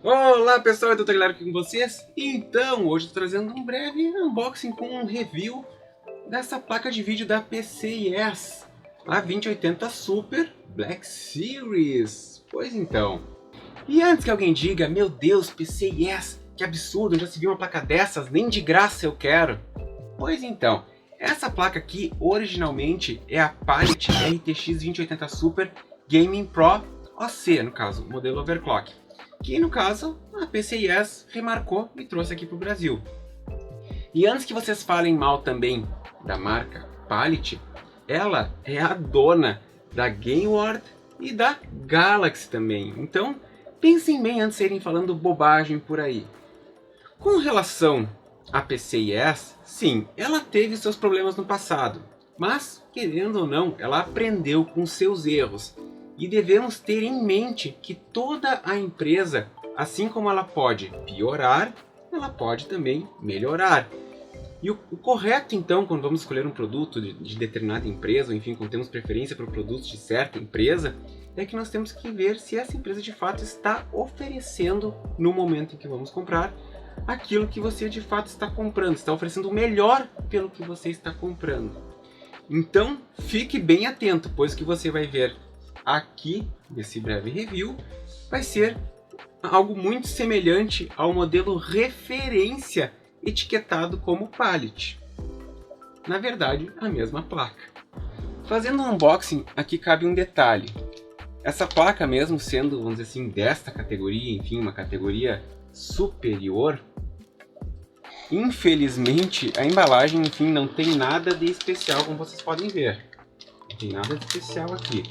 Olá pessoal, eu tô Aguilar aqui com vocês. Então, hoje eu tô trazendo um breve unboxing com um review dessa placa de vídeo da PCIe, a 2080 Super Black Series. Pois então, e antes que alguém diga, meu Deus, PCIe, que absurdo, já se viu uma placa dessas, nem de graça eu quero. Pois então, essa placa aqui originalmente é a Palit RTX 2080 Super Gaming Pro OC, no caso, modelo overclock. Que no caso a PCIe remarcou e trouxe aqui para o Brasil. E antes que vocês falem mal também da marca Palit, ela é a dona da Gameward e da Galaxy também. Então pensem bem antes de irem falando bobagem por aí. Com relação à PCIe, sim, ela teve seus problemas no passado, mas querendo ou não, ela aprendeu com seus erros. E devemos ter em mente que toda a empresa, assim como ela pode piorar, ela pode também melhorar. E o correto então, quando vamos escolher um produto de determinada empresa, ou enfim, quando temos preferência por produtos de certa empresa, é que nós temos que ver se essa empresa de fato está oferecendo, no momento em que vamos comprar, aquilo que você de fato está comprando, está oferecendo o melhor pelo que você está comprando. Então, fique bem atento, pois o que você vai ver aqui, nesse breve review, vai ser algo muito semelhante ao modelo referência etiquetado como Palit. Na verdade, a mesma placa. Fazendo um unboxing, aqui cabe um detalhe. Essa placa, mesmo sendo, vamos dizer assim, desta categoria, enfim, uma categoria superior, infelizmente a embalagem, enfim, não tem nada de especial, como vocês podem ver. Não tem nada de especial aqui.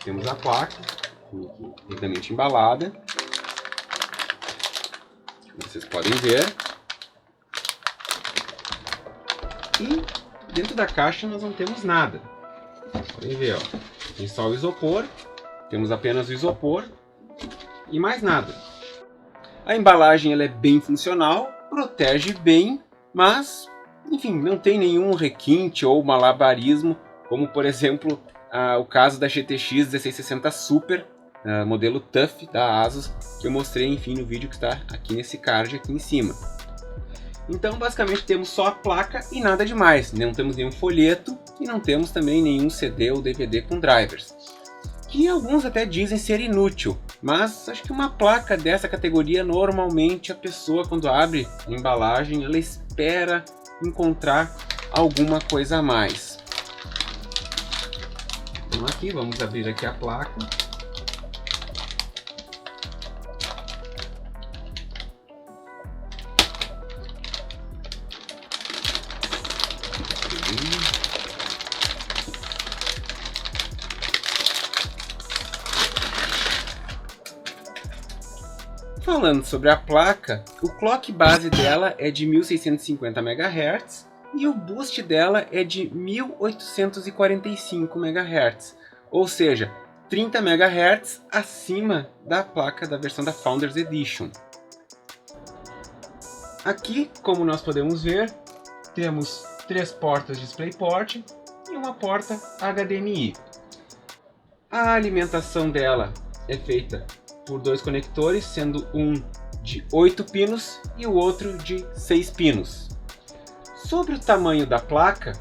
Temos a placa, devidamente embalada, como vocês podem ver. E dentro da caixa nós não temos nada. Vocês podem ver, ó. Tem só o isopor, temos apenas o isopor e mais nada. A embalagem ela é bem funcional, protege bem, mas, enfim, não tem nenhum requinte ou malabarismo, como por exemplo o caso da GTX 1660 Super, modelo TUF da ASUS, que eu mostrei, enfim, no vídeo que está aqui nesse card aqui em cima. Então, basicamente, temos só a placa e nada demais. Não temos nenhum folheto e não temos também nenhum CD ou DVD com drivers. Que alguns até dizem ser inútil, mas acho que uma placa dessa categoria, normalmente a pessoa, quando abre a embalagem, ela espera encontrar alguma coisa a mais. Então aqui, vamos abrir aqui a placa. Falando sobre a placa, o clock base dela é de 1650 MHz e o boost dela é de 1845 MHz, ou seja, 30 MHz acima da placa da versão da Founders Edition. Aqui, como nós podemos ver, temos 3 portas DisplayPort e uma porta HDMI. A alimentação dela é feita por 2 conectores, sendo um de 8 pinos e o outro de 6 pinos. Sobre o tamanho da placa,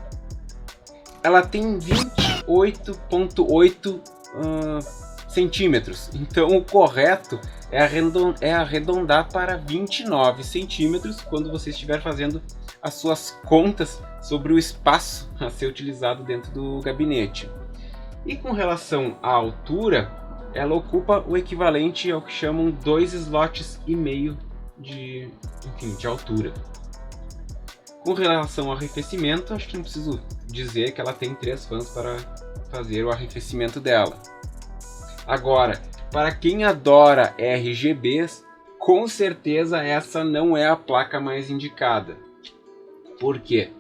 ela tem 28,8 centímetros, então o correto é arredondar para 29 centímetros quando você estiver fazendo as suas contas sobre o espaço a ser utilizado dentro do gabinete. E com relação à altura, ela ocupa o equivalente ao que chamam 2 slots e meio de altura. Com relação ao arrefecimento, acho que não preciso dizer que ela tem 3 fãs para fazer o arrefecimento dela. Agora, para quem adora RGBs, com certeza essa não é a placa mais indicada. Por quê?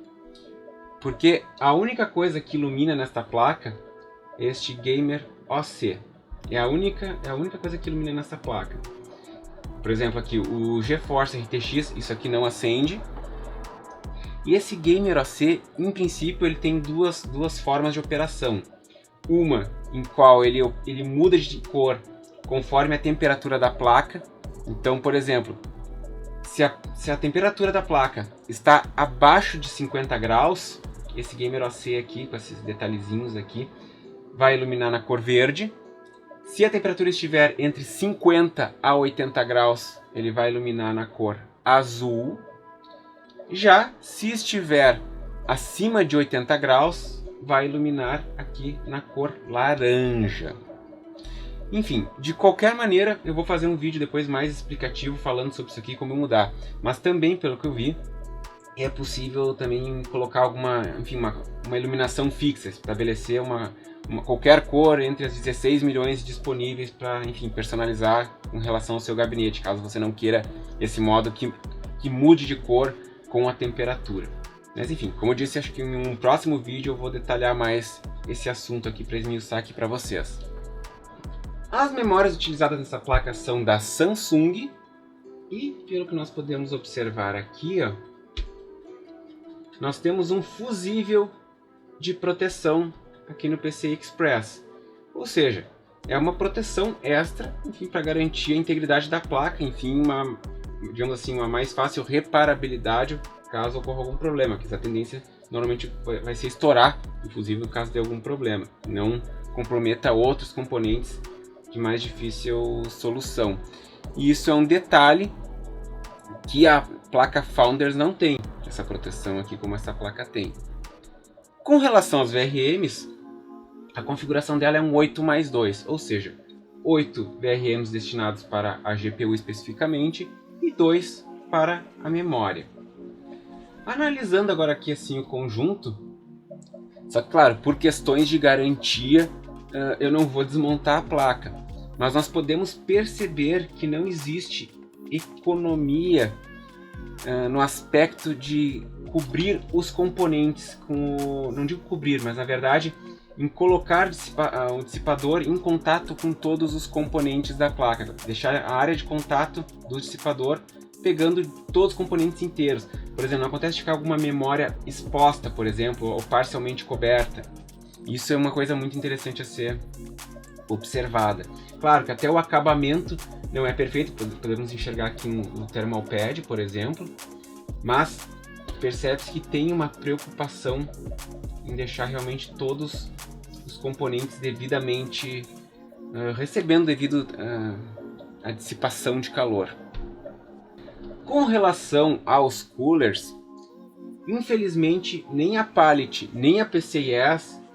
Porque a única coisa que ilumina nesta placa é este Gamer OC. É a única coisa que ilumina nessa placa. Por exemplo, aqui o GeForce RTX, isso aqui não acende. E esse Gamer OC, em princípio, ele tem duas formas de operação. Uma em qual ele muda de cor conforme a temperatura da placa. Então, por exemplo, se a temperatura da placa está abaixo de 50 graus, esse Gamer OC aqui, com esses detalhezinhos aqui, vai iluminar na cor verde. Se a temperatura estiver entre 50 a 80 graus, ele vai iluminar na cor azul. Já se estiver acima de 80 graus, vai iluminar aqui na cor laranja. Enfim, de qualquer maneira, eu vou fazer um vídeo depois mais explicativo falando sobre isso aqui, como mudar. Mas também, pelo que eu vi, é possível também colocar alguma, enfim, uma iluminação fixa, estabelecer qualquer cor entre as 16 milhões disponíveis para, enfim, personalizar com relação ao seu gabinete, caso você não queira esse modo que mude de cor com a temperatura. Mas enfim, como eu disse, acho que em um próximo vídeo eu vou detalhar mais esse assunto aqui para esmiuçar aqui para vocês. As memórias utilizadas nessa placa são da Samsung e, pelo que nós podemos observar aqui, ó, nós temos um fusível de proteção aqui no PCI Express. Ou seja, é uma proteção extra, enfim, para garantir a integridade da placa, enfim, digamos assim, uma mais fácil reparabilidade caso ocorra algum problema, que a tendência normalmente vai ser estourar o fusível caso de algum problema, não comprometa outros componentes de mais difícil solução. E isso é um detalhe que a placa Founders não tem, essa proteção aqui como essa placa tem. Com relação aos VRMs, a configuração dela é um 8+2, ou seja, 8 VRMs destinados para a GPU especificamente e 2 para a memória. Analisando agora aqui assim o conjunto, só que claro, por questões de garantia, eu não vou desmontar a placa, mas nós podemos perceber que não existe economia no aspecto de cobrir os componentes, não digo cobrir, mas na verdade em colocar o dissipador em contato com todos os componentes da placa, deixar a área de contato do dissipador pegando todos os componentes inteiros. Por exemplo, não acontece de ficar alguma memória exposta, por exemplo, ou parcialmente coberta. Isso é uma coisa muito interessante a ser observada. Claro que até o acabamento não é perfeito, podemos enxergar aqui no thermal pad, por exemplo, mas percebe-se que tem uma preocupação em deixar realmente todos os componentes devidamente recebendo devido à dissipação de calor. Com relação aos coolers, infelizmente nem a Pallet nem a PCIe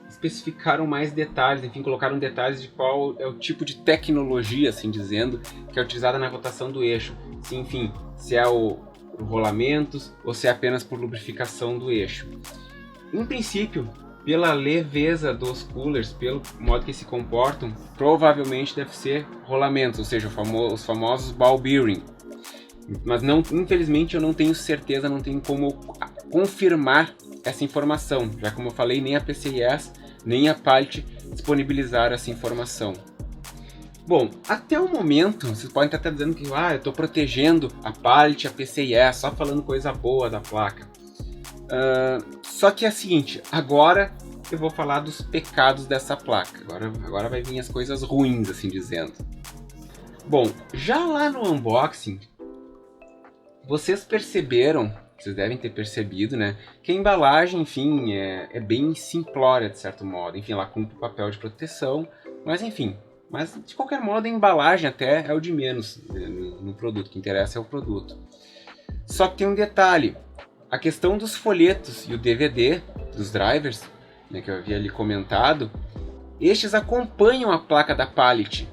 especificaram mais detalhes, enfim, colocaram detalhes de qual é o tipo de tecnologia, assim dizendo, que é utilizada na rotação do eixo. Se, enfim, se é o rolamentos ou se é apenas por lubrificação do eixo. Em princípio, pela leveza dos coolers, pelo modo que se comportam, provavelmente deve ser rolamentos, ou seja, os famosos ball bearing. Mas não, infelizmente eu não tenho certeza, não tenho como confirmar essa informação, já como eu falei, nem a PCIe nem a Pallet disponibilizaram essa informação. Bom, até o momento, vocês podem estar dizendo que eu estou protegendo a Pallet, a PCIe, só falando coisa boa da placa. Só que é o seguinte, agora eu vou falar dos pecados dessa placa. Agora vai vir as coisas ruins, assim dizendo. Bom, já lá no unboxing, vocês perceberam, vocês devem ter percebido, né, que a embalagem, enfim, é bem simplória de certo modo. Enfim, ela cumpre o papel de proteção, mas enfim, de qualquer modo a embalagem até é o de menos no produto, o que interessa é o produto. Só que tem um detalhe, a questão dos folhetos e o DVD dos drivers, né, que eu havia ali comentado, estes acompanham a placa da Pallet.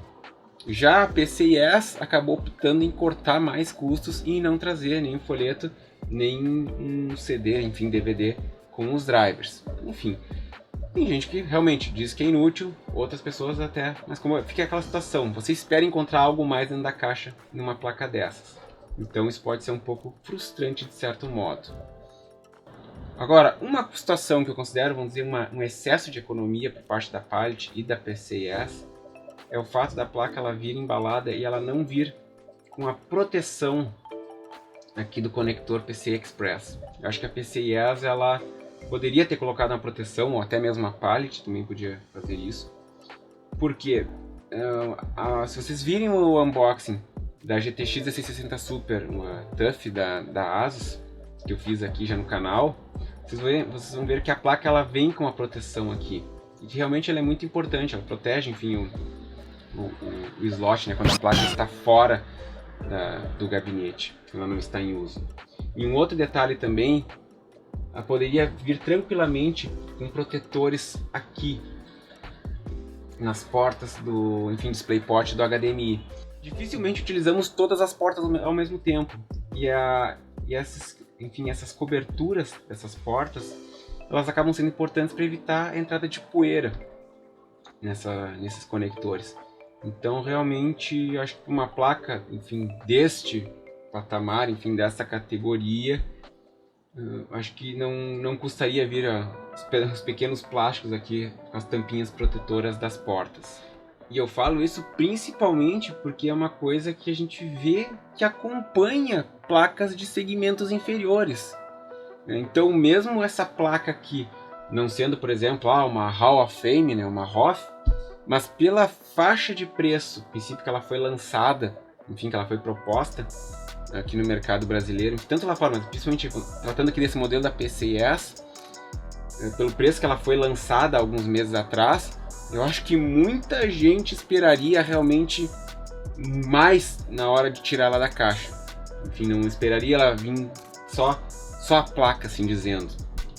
Já a PCIe acabou optando em cortar mais custos e não trazer nem um folheto, nem um CD, enfim, DVD com os drivers. Enfim, tem gente que realmente diz que é inútil, outras pessoas até, mas como fica aquela situação, você espera encontrar algo mais dentro da caixa numa placa dessas. Então isso pode ser um pouco frustrante de certo modo. Agora, uma situação que eu considero, vamos dizer, um excesso de economia por parte da Pallet e da PCIe é o fato da placa ela vir embalada e ela não vir com a proteção aqui do conector PCI Express. Eu acho que a PCIe ela poderia ter colocado uma proteção, ou até mesmo a Pallet também podia fazer isso. Porque se vocês virem o unboxing da GTX 1660 Super, uma TUF da ASUS, que eu fiz aqui já no canal, vocês vão ver que a placa ela vem com uma proteção aqui. E que realmente ela é muito importante, ela protege, enfim, o slot, né, quando a placa está fora do gabinete, ela não está em uso. E um outro detalhe também, ela poderia vir tranquilamente com protetores aqui nas portas do, enfim, DisplayPort do HDMI. Dificilmente utilizamos todas as portas ao mesmo tempo, e essas coberturas dessas portas, elas acabam sendo importantes para evitar a entrada de poeira nesses conectores. Então realmente eu acho que uma placa, enfim, deste patamar, enfim, dessa categoria, acho que não custaria vir os pequenos plásticos aqui, as tampinhas protetoras das portas. E eu falo isso principalmente porque é uma coisa que a gente vê que acompanha placas de segmentos inferiores. Então mesmo essa placa aqui, não sendo, por exemplo, uma Hall of Fame, né, uma HOF, mas pela faixa de preço, no princípio que ela foi lançada, enfim, que ela foi proposta aqui no mercado brasileiro, tanto lá fora, mas principalmente tratando aqui desse modelo da PCIe, pelo preço que ela foi lançada há alguns meses atrás, eu acho que muita gente esperaria realmente mais na hora de tirar ela da caixa. Enfim, não esperaria ela vir só a placa, assim dizendo.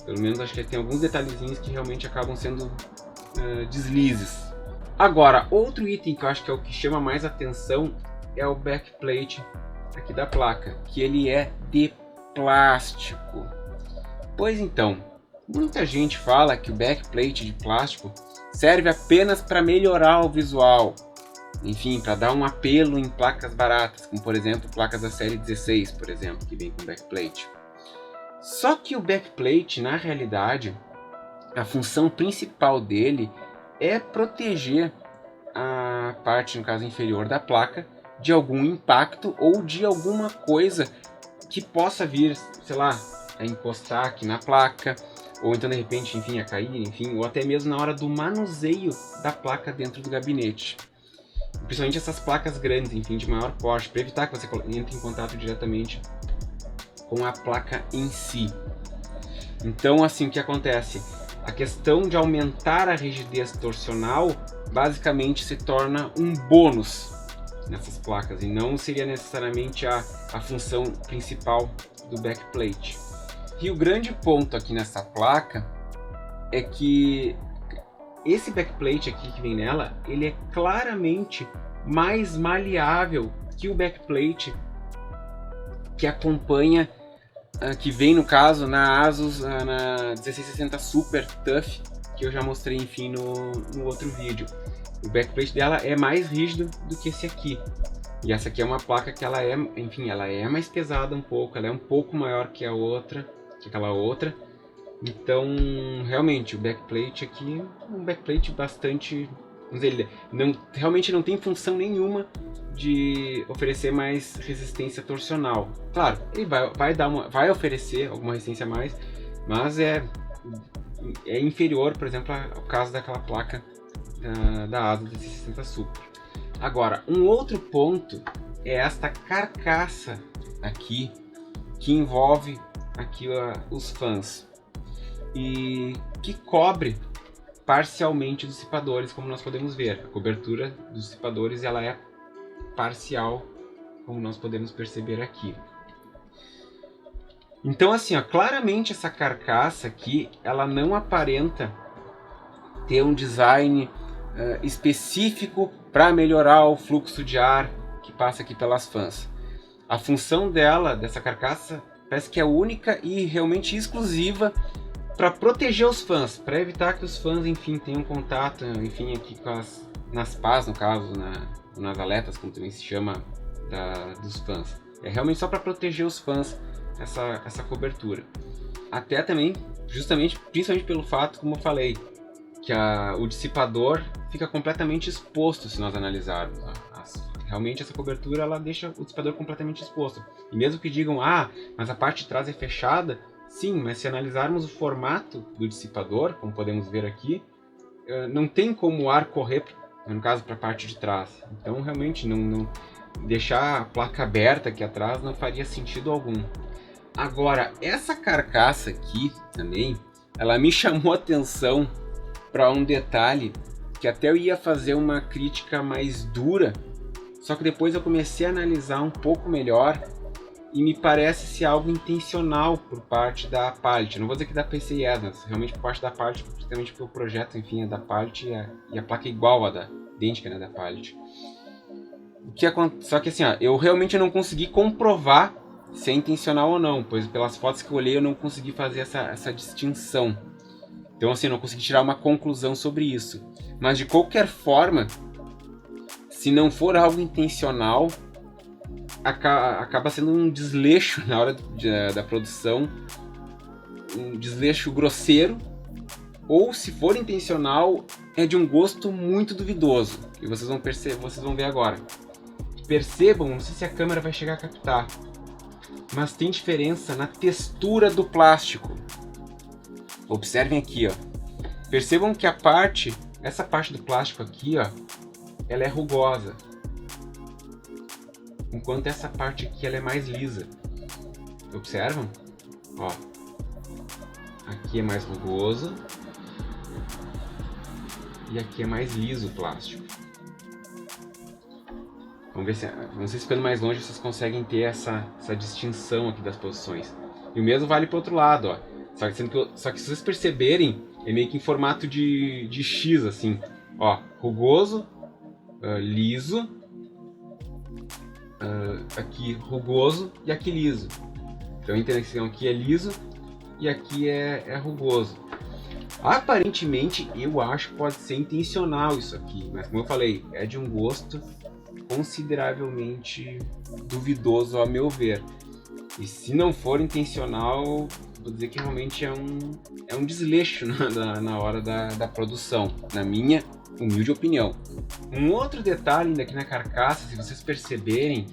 Pelo menos acho que tem alguns detalhezinhos que realmente acabam sendo deslizes. Agora, outro item que eu acho que é o que chama mais atenção é o backplate aqui da placa, que ele é de plástico. Pois então, muita gente fala que o backplate de plástico serve apenas para melhorar o visual, enfim, para dar um apelo em placas baratas, como por exemplo placas da série 16, por exemplo, que vem com backplate. Só que o backplate, na realidade, a função principal dele é proteger a parte, no caso inferior da placa, de algum impacto ou de alguma coisa que possa vir, sei lá, a encostar aqui na placa, ou então de repente, enfim, a cair, enfim, ou até mesmo na hora do manuseio da placa dentro do gabinete. Principalmente essas placas grandes, enfim, de maior porte, para evitar que você entre em contato diretamente com a placa em si. Então, assim, o que acontece? A questão de aumentar a rigidez torcional basicamente se torna um bônus nessas placas e não seria necessariamente a função principal do backplate. E o grande ponto aqui nessa placa é que esse backplate aqui que vem nela, ele é claramente mais maleável que o backplate que acompanha, que vem no caso na ASUS, na 1660 Super TUF, que eu já mostrei, enfim, no outro vídeo. O backplate dela é mais rígido do que esse aqui. E essa aqui é uma placa que ela é, enfim, ela é mais pesada um pouco, ela é um pouco maior que a outra, que aquela outra. Então, realmente, o backplate aqui é um backplate bastante, vamos dizer, realmente não tem função nenhuma de oferecer mais resistência torcional. Claro, ele vai oferecer alguma resistência a mais, mas é inferior, por exemplo, ao caso daquela placa da ASUS 1660 Super. Agora, um outro ponto é esta carcaça aqui, que envolve aqui os fãs e que cobre parcialmente os dissipadores, como nós podemos ver. A cobertura dos dissipadores ela é parcial, como nós podemos perceber aqui. Então, assim, claramente essa carcaça aqui, ela não aparenta ter um design específico para melhorar o fluxo de ar que passa aqui pelas fãs. A função dessa carcaça, parece que é única e realmente exclusiva para proteger os fãs, para evitar que os fãs, enfim, tenham contato, enfim, aqui nas pás, no caso, nas aletas, como também se chama, dos fãs. É realmente só para proteger os fãs essa cobertura. Até também, justamente, principalmente pelo fato, como eu falei, que o dissipador fica completamente exposto se nós analisarmos. Realmente essa cobertura ela deixa o dissipador completamente exposto. E mesmo que digam, mas a parte de trás é fechada, sim, mas se analisarmos o formato do dissipador, como podemos ver aqui, não tem como o ar correr, no caso, para a parte de trás. Então realmente deixar a placa aberta aqui atrás não faria sentido algum. Agora, essa carcaça aqui também, ela me chamou a atenção para um detalhe que até eu ia fazer uma crítica mais dura, só que depois eu comecei a analisar um pouco melhor e me parece ser algo intencional por parte da Palit. Não vou dizer que da PCIe, mas realmente por parte da Palit, justamente porque o projeto, enfim, é da Palit e a placa é igual à idêntica, né, da Palit. Só que assim, ó, eu realmente não consegui comprovar se é intencional ou não, pois pelas fotos que eu olhei eu não consegui fazer essa distinção. Então assim, eu não consegui tirar uma conclusão sobre isso. Mas de qualquer forma, se não for algo intencional, acaba sendo um desleixo na hora da produção, um desleixo grosseiro, ou se for intencional, é de um gosto muito duvidoso. E vocês vão ver agora. Percebam, não sei se a câmera vai chegar a captar, mas tem diferença na textura do plástico. Observem aqui, ó. Percebam que essa parte do plástico aqui, ó, ela é rugosa, enquanto essa parte aqui ela é mais lisa. Observam? Ó, aqui é mais rugoso e aqui é mais liso o plástico. Vamos ver se ficando mais longe vocês conseguem ter essa distinção aqui das posições. E o mesmo vale para o outro lado, ó. Só que se vocês perceberem, é meio que em formato de X, assim. Ó, rugoso, liso, aqui rugoso e aqui liso. Então entendem que aqui é liso e aqui é rugoso. Aparentemente eu acho que pode ser intencional isso aqui, mas como eu falei, é de um gosto consideravelmente duvidoso a meu ver. E se não for intencional, vou dizer que realmente é um desleixo na hora da produção, na minha humilde opinião. Um outro detalhe ainda aqui na carcaça, se vocês perceberem,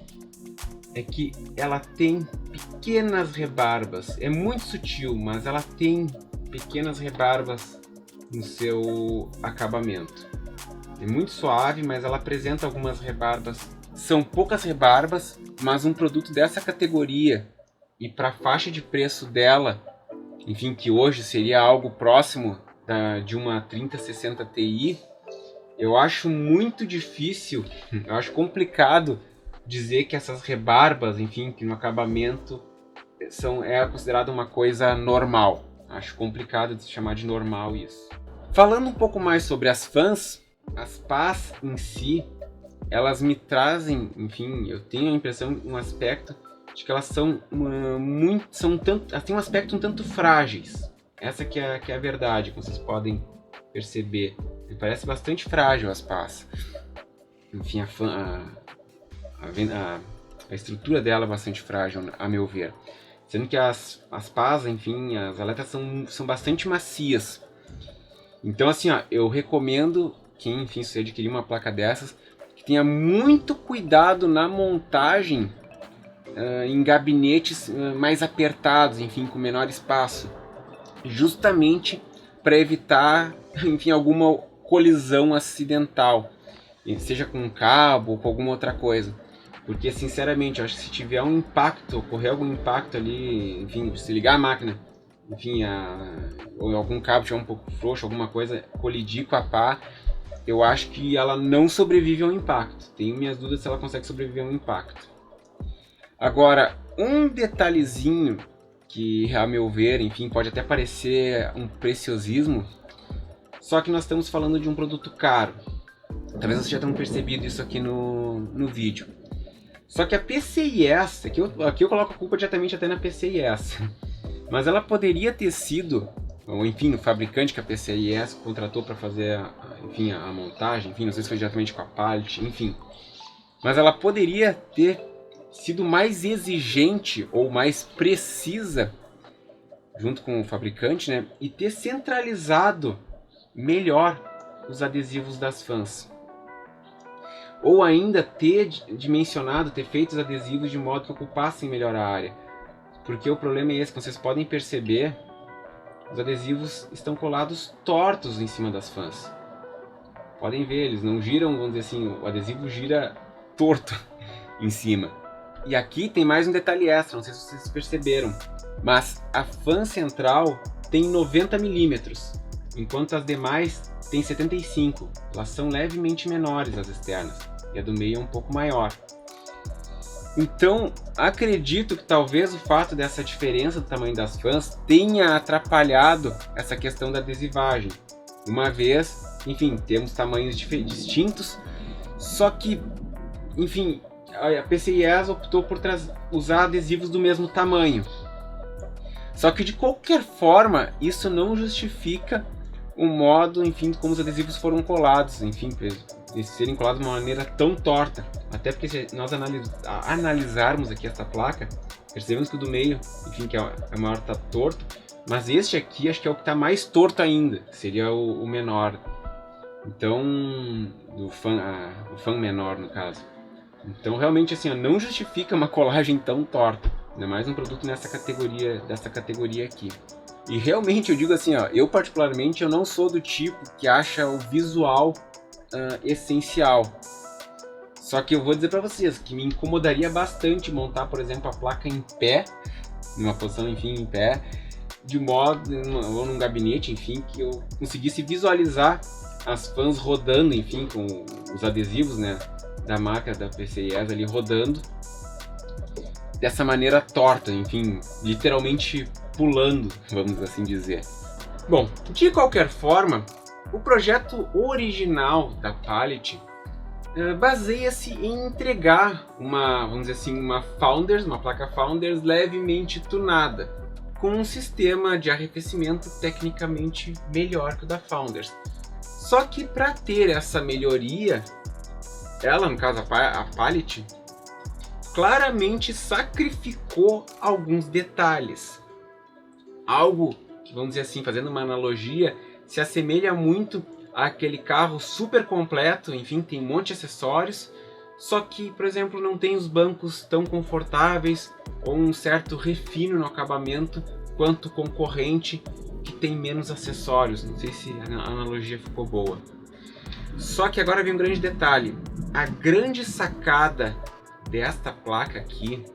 é que ela tem pequenas rebarbas. É muito sutil, mas ela tem pequenas rebarbas no seu acabamento. É muito suave, mas ela apresenta algumas rebarbas. São poucas rebarbas, mas um produto dessa categoria e para a faixa de preço dela, enfim, que hoje seria algo próximo de uma 3060 Ti, eu acho muito difícil, eu acho complicado dizer que essas rebarbas, enfim, que no acabamento é considerado uma coisa normal. Acho complicado de se chamar de normal isso. Falando um pouco mais sobre as fãs, as pás em si, elas me trazem, enfim, eu tenho a impressão, um aspecto de que elas são elas têm um aspecto um tanto frágeis. Essa que é a verdade, como vocês podem perceber. Me parece bastante frágil as pás. Enfim, a estrutura dela é bastante frágil, a meu ver. Sendo que as pás, enfim, as aletas são bastante macias. Então, assim, ó, eu recomendo quem, enfim, se adquirir uma placa dessas, que tenha muito cuidado na montagem em gabinetes mais apertados, enfim, com menor espaço. Justamente para evitar, enfim, alguma colisão acidental, seja com um cabo ou com alguma outra coisa. Porque, sinceramente, eu acho que se tiver um impacto, ocorrer algum impacto ali, enfim, se ligar a máquina, enfim, ou algum cabo tiver um pouco frouxo, alguma coisa, colidir com a pá, eu acho que ela não sobrevive ao impacto. Tenho minhas dúvidas se ela consegue sobreviver ao impacto. Agora, um detalhezinho que, a meu ver, enfim, pode até parecer um preciosismo, só que nós estamos falando de um produto caro. Talvez vocês já tenham percebido isso aqui no vídeo. Só que a PCIe, aqui eu coloco a culpa diretamente até na PCIe, mas ela poderia ter sido, ou enfim, o fabricante que a PCIe contratou para fazer enfim, a montagem, enfim, não sei se foi diretamente com a Palit, enfim. Mas ela poderia ter sido mais exigente ou mais precisa, junto com o fabricante, né, e ter centralizado melhor os adesivos das fãs. Ou ainda ter dimensionado, ter feito os adesivos de modo que ocupassem melhor a área. Porque o problema é esse, como vocês podem perceber, os adesivos estão colados tortos em cima das fãs. Podem ver, eles não giram, vamos dizer assim, o adesivo gira torto. em cima. E aqui tem mais um detalhe extra, não sei se vocês perceberam, mas a fan central tem 90 milímetros, enquanto as demais tem 75. Elas são levemente menores, as externas, e a do meio é um pouco maior. Então, acredito que talvez o fato dessa diferença do tamanho das fãs tenha atrapalhado essa questão da adesivagem. Uma vez, enfim, temos tamanhos distintos, só que, enfim, a PCIe optou por usar adesivos do mesmo tamanho. Só que de qualquer forma, isso não justifica o modo, enfim, como os adesivos foram colados, enfim, de serem colados de uma maneira tão torta. Até porque se nós analisarmos aqui essa placa, percebemos que o do meio, enfim, que é o maior, está torto, mas este aqui acho que é o que está mais torto ainda, seria o menor. Então, o fan menor no caso. Então realmente assim, não justifica uma colagem tão torta, ainda mais um produto dessa categoria aqui. E realmente eu digo assim, eu particularmente eu não sou do tipo que acha o visual essencial. Só que eu vou dizer para vocês que me incomodaria bastante montar, por exemplo, a placa em pé, numa posição, enfim, em pé, de modo, ou num gabinete, enfim, que eu conseguisse visualizar as fãs rodando, enfim, com os adesivos, né, da marca da PCIe ali rodando dessa maneira torta, enfim, literalmente pulando, vamos assim dizer. Bom, de qualquer forma, o projeto original da Pallet baseia-se em entregar vamos dizer assim, uma placa Founders levemente tunada, com um sistema de arrefecimento tecnicamente melhor que o da Founders. Só que para ter essa melhoria, ela, no caso a Pallet, claramente sacrificou alguns detalhes. Algo que, vamos dizer assim, fazendo uma analogia, se assemelha muito àquele carro super completo, enfim, tem um monte de acessórios, só que, por exemplo, não tem os bancos tão confortáveis ou um certo refino no acabamento quanto o concorrente que tem menos acessórios. Não sei se a analogia ficou boa. Só que agora vem um grande detalhe. A grande sacada desta placa aqui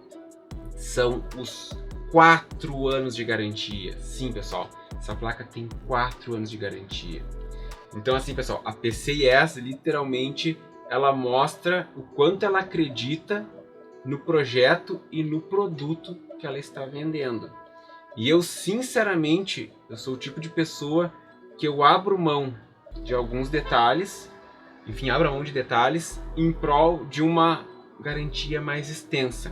são os 4 anos de garantia. Sim, pessoal, essa placa tem 4 anos de garantia. Então, assim, pessoal, a PCIe literalmente ela mostra o quanto ela acredita no projeto e no produto que ela está vendendo. E eu, sinceramente, eu sou o tipo de pessoa que eu abro mão de alguns detalhes, enfim, abro mão de detalhes em prol de uma garantia mais extensa.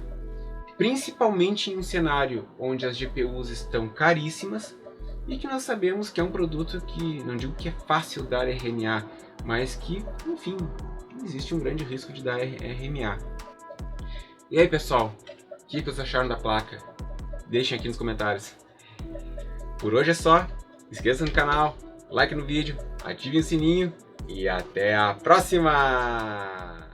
Principalmente em um cenário onde as GPUs estão caríssimas e que nós sabemos que é um produto que, não digo que é fácil dar RMA, mas que, enfim, existe um grande risco de dar RMA. E aí, pessoal, o que vocês acharam da placa? Deixem aqui nos comentários. Por hoje é só. Inscreva-se no canal, like no vídeo, ative o sininho e até a próxima!